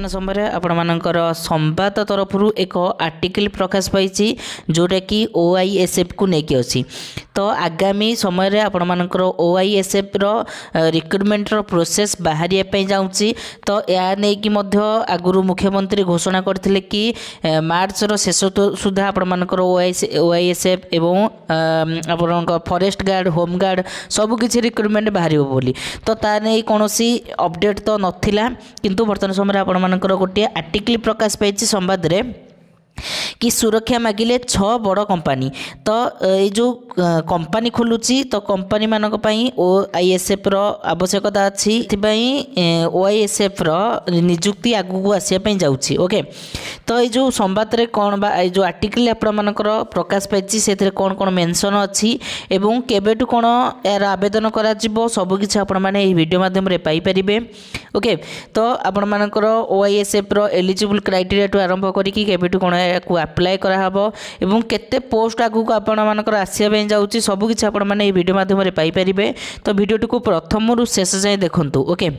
बर्तमान समय आपणमानकर संवाद तरफ एक आर्टिकल प्रकाश पाई जोटा कि OISF को लेकिन अच्छी तो आगामी समय आपणमानकर OISF रिक्रुटमेंटर प्रोसेस बाहर जाऊँगी तो यह नहीं कि आगुरी मुख्यमंत्री घोषणा करते कि मार्च शेष सुधा आपणमानकर OISF एवं आप फॉरेस्ट गार्ड होम गार्ड सबकि रिक्रुटमेंट बाहर बोली तो ता नहीं कौन अपडेट तो नाला किंतु बर्तमान समय आपणमानकर गोटे आर्टिकल प्रकाश पाई संवाद रे कि सुरक्षा मागिले 6 बड़ कंपनी तो ये जो कंपनी खोलुची तो कंपनी मानक पई OISF रो आवश्यकता अच्छी OISF रो नियुक्ति आगु आसिया पई जाउची ओके तो ये जो संवाद रे कौन बा जो आर्टिकल आपणमानकर प्रकाश पाई से कौन कौन मेंशन अच्छी एवं केबेटू कौन यार आवेदन करा जिवो सब किछि आपण माने এই वीडियो माध्यम रे पाई परिबे ओके तो आपणमानकर OISF रो एलिजिबल क्राइटेरिया टू आरंभ करी कि केबेटू कौन को अप्लाई करा हबो एवं केते पोस्ट आगु को आपण मानकर आसिया पे जाउची सब किछि आपण माने ए वीडियो माध्यम रे पाई परिबे तो वीडियो को प्रथम रु शेष जाय देखंतु ओके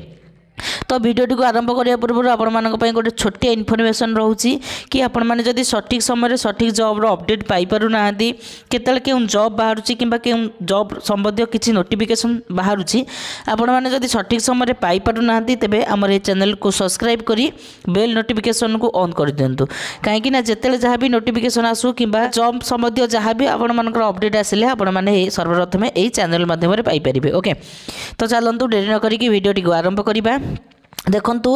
तो वीडियो को आरंभ करने पूर्व आपण गोटे छोटिया इनफर्मेशन रोचे कि आपण मैंने जदि सठिक समय सठिक जॉब अपडेट पाई पारु ना केतले केउ जॉब बाहर कि जॉब संबंधी किसी नोटिफिकेशन बाहर आपण मैंने जदि सठिक समय पाई पारु ना तेबे हमर ए चैनल को सब्सक्राइब करी बेल नोटिफिकेशन को ऑन कर दिंतु कहीं जिते जहाँ भी नोटिफिकेशन आसू कि जॉब संबंधी जहाँ भी आपण मानकर अपडेट आसिले आपण मैंने सर्वप्रथम यही चैनल माध्यम पाई परिबे ओके तो चलतु डेरी न करिकी वीडियो को आरंभ करिबा देखंतु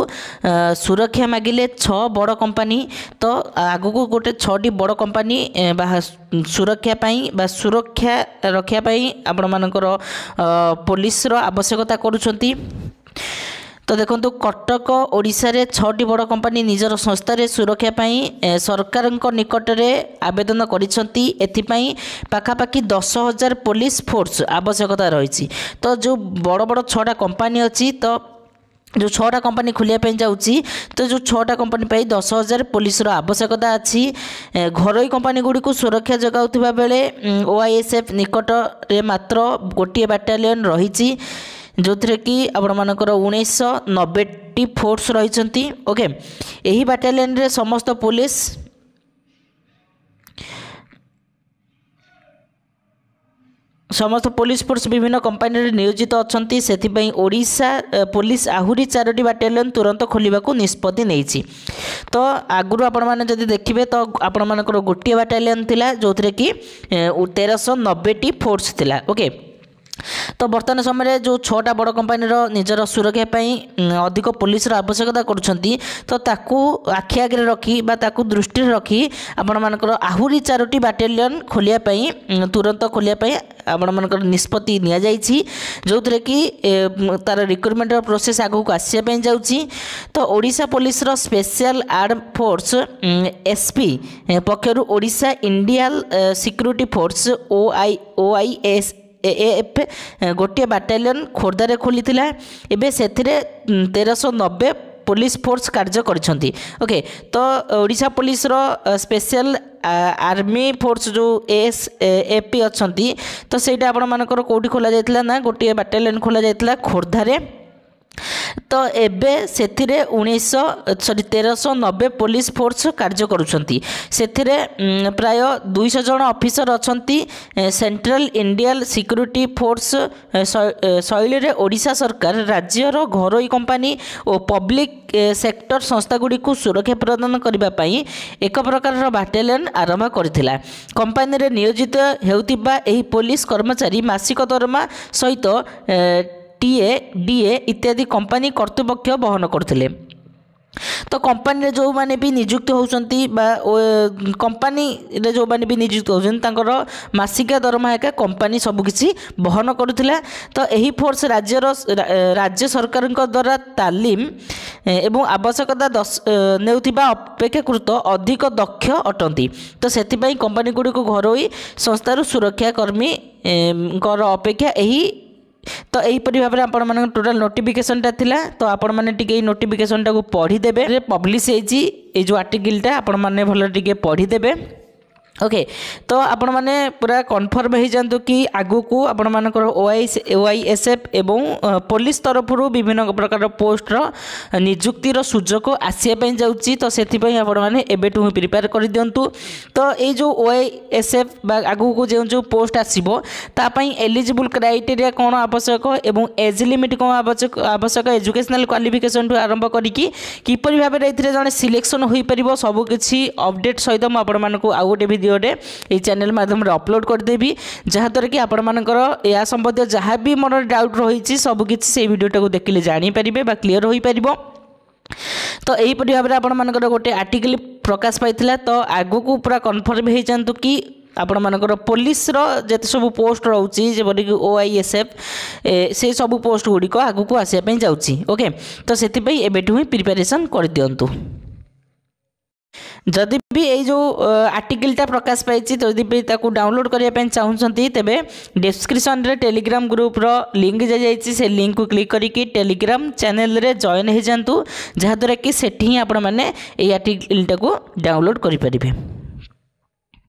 सुरक्षा मागिले 6 बड़ कंपनी तो आगु को गोटे 6टी बड़ कंपनी सुरक्षा पाई बा सुरक्षा रखिया पाई आपण मानकर पुलिस रो आवश्यकता करूछंती तो देखो कटक ओडिशा रे 6टी बड़ कंपनी निजर संस्था सुरक्षा पाई सरकार निकट में आवेदन करिसेंती एथिपाई पाखापाखि 10,000 पुलिस फोर्स आवश्यकता रही तो जो बड़ बड़ 6टा कंपनी अच्छी तो जो 6टा कंपनी खोलिया जाऊँगी तो जो 6टा कंपनी पाई 10,000 पुलिस आवश्यकता अच्छी घरोई कंपनी गुड़ी को सुरक्षा जगाउथिबा बेले OISF निकट रे मात्र गोटे बाटालियन रही जो थे कि आपण मानकर 1990 फोर्स रही ओके यही बाटालियन रे समस्त पुलिस समस्त पुलिस फोर्स विभिन्न कंपनी नियोजित अच्छा से ओडिशा पुलिस आहरी 4टी बाटालियन तुरंत खोलने को निष्पत्ति नहीं तो आगुरी आपण मैंने जब देखिए तो आपण मानकर गोटे बाटालियन थिला जो थे कि 1390 फोर्स थिला ओके तो बर्तमान समय जो 6टा बड़ कंपनी निजर सुरक्षा पाई अधिक पुलिस आवश्यकता करुछंती तो ताकू आखि आगे रखी बा ताकू दृष्टि रखी आपण मानकर आहरी 4टी बाटालियन खोलिया पाई तुरंत खोलिया पाई आपण मानकर निष्पत्ति निया जाइछि जो थे कि तार रिक्रुटमेंट प्रोसेस आगु को आसिया पे जाउछि तो ओडिशा पुलिस रो स्पेशल आर्म फोर्स SP पक्षरु Odisha Indian security force OISF गोटे बाटालियन खोर्धारे खोली एवं से 1390 पुलिस फोर्स कार्य करिसेंती ओके तो ओडिशा पुलिस रो स्पेशल आर्मी फोर्स जो ASAP अच्छी तो सेटा आपण मानकर कोठी खोला जायतिला ना गोटे बाटालियन खोला जायतिला खोर्धारे तो एबे से 1390 पुलिस फोर्स कार्य करुछंती सेथिरे प्राय 200 जन ऑफिसर अच्छंती सेंट्रल इंडियन सिक्योरिटी फोर्स शैली रे ओडिशा सरकार राज्यर घरोई कंपनी और पब्लिक सेक्टर संस्था गुड़ी को सुरक्षा प्रदान करबा पई एक प्रकार बाटालियन आरंभ करथिला कंपनी रे नियोजित हेउतिबा एही पुलिस कर्मचारी मासिक दरमा सहित TA DA इत्यादि कंपनी कर्तृपक्ष बहन करथिले तो कंपनी जो माने भी नियुक्त होउछंती बा कंपनी रे जो माने भी नियुक्त होउछन तांकर मासिका दरमा एका कंपनी सब किछि बहन करुथिला तो एही फोर्स राज्य सरकार द्वारा तालीम एवं आवश्यकता नेउथिबा अपेक्षाकृत अधिक दक्ष अटंती तो सेथिपई कंपनी गुडी को घरोई संस्थार सुरक्षा कर्मी अपेक्षा एही तो यहीपरि भाव में आपण मान टोटाल नोटिफिकेशनटा थिला तो आपण मैंने टी नोटिफिकेशनटा को पढ़ीदेवे पब्लिश होती जो आर्टिकलटा आपण मैंने भल टे पढ़ीदेवे ओके तो आपण मैंने पूरा कन्फर्म हो जातु कि आगु को आपण मानकर OISF एवं पुलिस तरफ विभिन्न प्रकार पोस्टर निजुक्तिर सुजोग आसवाई जाऊँगी तो से आपण मैंने एवं प्रिपेयर कर दिंतु तो ये जो OISF आगु को जो जो पोस्ट आसो तापाई एलिजिबल क्राइटेरिया कौन आवश्यक एवं एज लिमिट कौन आवश्यक एजुकेशनल क्वालिफिकेशन आरंभ करिकी किपरि भाव में जड़े सिलेक्शन हो पार सबकि अपडेट सहित मुझे आउ गोटे भिडियो ये चैनल माध्यम अपलोड करदेवी जहाँद्वारा कि आपण मानकर या संबंधी जहाँ भी मोर डाउट रही सबकि से वीडियोटा को देखिले जानीपारे क्लीयर हो पार तो यहीपरि भाव में आपण मानकर गोटे आर्टिकल प्रकाश पाई तो आगु को पूरा कन्फर्म हो जातु कि आपण मानकर पुलिस जिते सब पोस्ट रोचे जपरिक OISF से सब पोस्ट गुड़िक आगु को आसवाई जाऊँगी ओके तो से एवं ही प्रिपेरेसन कर दिंतु जदि भी ये जो आर्टिकलटा प्रकाश पाई जदि भी डाउनलोड करने चाहते तेबे डिस्क्रिप्शन रे टेलीग्राम ग्रुप रो लिंक जाइए से लिंक को क्लिक करके टेलीग्राम चैनल रे जॉइन हो जातु जहाँद्वारा कि सेठी आपण मैंने ये आर्टिकलटा को डाउनलोड करें।